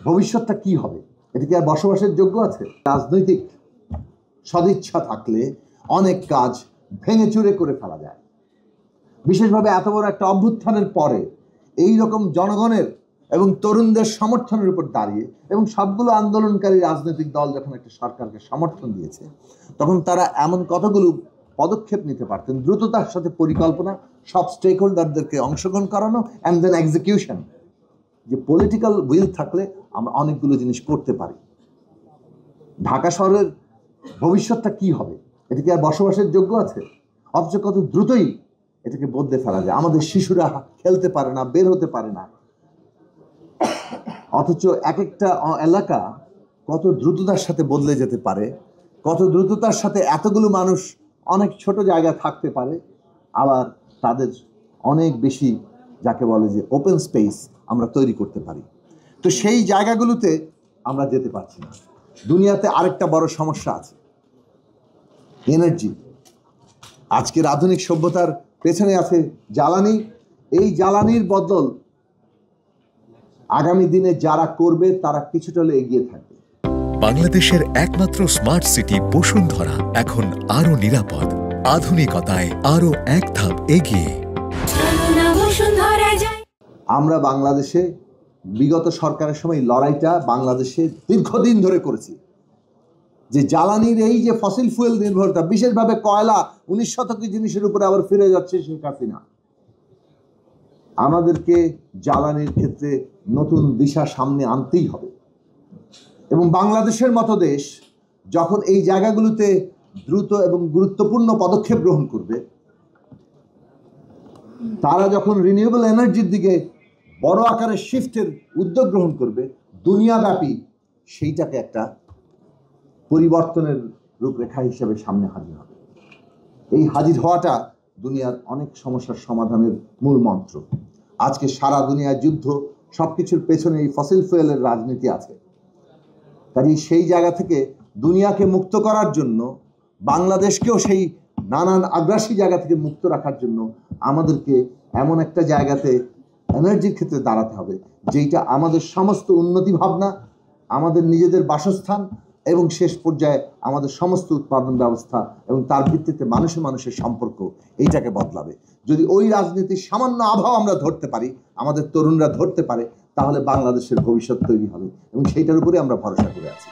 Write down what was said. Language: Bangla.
ভবিষ্যৎটা কি হবে? এটা কি আর বসবাসের যোগ্য আছে? রাজনৈতিক সদিচ্ছা থাকলে অনেক কাজ ভেঙে চুরে করে ফেলা যায়। বিশেষভাবে এত বড় একটা অভ্যুত্থানের পরে এই রকম জনগণের এবং তরুণদের সমর্থনের উপর দাঁড়িয়ে এবং সবগুলো আন্দোলনকারী রাজনৈতিক দল যখন একটা সরকারকে সমর্থন দিয়েছে, তখন তারা এমন কতগুলো পদক্ষেপ নিতে পারতেন, দ্রুততার সাথে পরিকল্পনা, সব স্টেক হোল্ডারদেরকে অংশগ্রহণ করানো, অ্যান্ড দেন এক্সিকিউশন। যে পলিটিক্যাল উইল থাকলে আমরা অনেকগুলো জিনিস করতে পারি। ঢাকা শহরের ভবিষ্যৎটা কি হবে? এটা কি আর বসবাসের যোগ্য আছে? অথচ কত দ্রুতই এটাকে বদলে ফেলা যায়। আমাদের শিশুরা খেলতে পারে না, বের হতে পারে না, অথচ এক একটা এলাকা কত দ্রুততার সাথে বদলে যেতে পারে, কত দ্রুততার সাথে এতগুলো মানুষ অনেক ছোট জায়গায় থাকতে পারে, আবার তাদের অনেক বেশি যাকে বলে যে ওপেন স্পেস আমরা তৈরি করতে পারি। তো সেই জায়গাগুলোতে আমরা যেতে পারছি না। দুনিয়াতে আরেকটা বড় সমস্যা আছে, এনার্জি। আজকের আধুনিক সভ্যতার পেছনে আছে জ্বালানি। এই জ্বালানির বদল আগামী দিনে যারা করবে তারা কিছুটা হলে এগিয়ে থাকবে। বাংলাদেশের একমাত্র স্মার্ট সিটি বসুন্ধরা এখন আরো নিরাপদ, আধুনিকতায় আরো এক ধাপ এগিয়ে। আমরা বাংলাদেশে বিগত সরকারের সময় লড়াইটা বাংলাদেশে দীর্ঘদিন ধরে করেছি যে জ্বালানির এই যে ফসিল ফুয়েল নির্ভরতা, বিশেষভাবে কয়লা 19 শতকের জিনিসের উপরে আবার ফিরে যাচ্ছে শেখ হাসিনা। আমাদেরকে জ্বালানির ক্ষেত্রে নতুন দিশা সামনে আনতেই হবে এবং বাংলাদেশের মতো দেশ যখন এই জায়গাগুলোতে দ্রুত এবং গুরুত্বপূর্ণ পদক্ষেপ গ্রহণ করবে, তারা যখন রিনিউয়েবল এনার্জির দিকে বড় আকারের শিফটের উদ্যোগ গ্রহণ করবে দুনিয়াব্যাপী, সেইটাকে একটা পরিবর্তনের রূপরেখা হিসেবে সামনে হাজির হবে। এই হাজির হওয়াটা দুনিয়ার অনেক সমস্যার সমাধানের মূল মন্ত্র। আজকে সারা দুনিয়ার যুদ্ধ, সবকিছুর পেছনে এই ফসিল ফুয়েলের রাজনীতি আছে। কাজেই সেই জায়গা থেকে দুনিয়াকে মুক্ত করার জন্য, বাংলাদেশকেও সেই নানান আগ্রাসী জায়গা থেকে মুক্ত রাখার জন্য আমাদেরকে এমন একটা জায়গাতে এনার্জির ক্ষেত্রে দাঁড়াতে হবে যেইটা আমাদের সমস্ত উন্নতি ভাবনা, আমাদের নিজেদের বাসস্থান এবং শেষ পর্যায়ে আমাদের সমস্ত উৎপাদন ব্যবস্থা এবং তার ভিত্তিতে মানুষে মানুষের সম্পর্ক, এইটাকে বদলাবে। যদি ওই রাজনীতির সামান্য আবহাওয়া আমরা ধরতে পারি, আমাদের তরুণরা ধরতে পারে, তাহলে বাংলাদেশের ভবিষ্যৎ তৈরি হবে এবং সেইটার উপরে আমরা ভরসা করে আছি।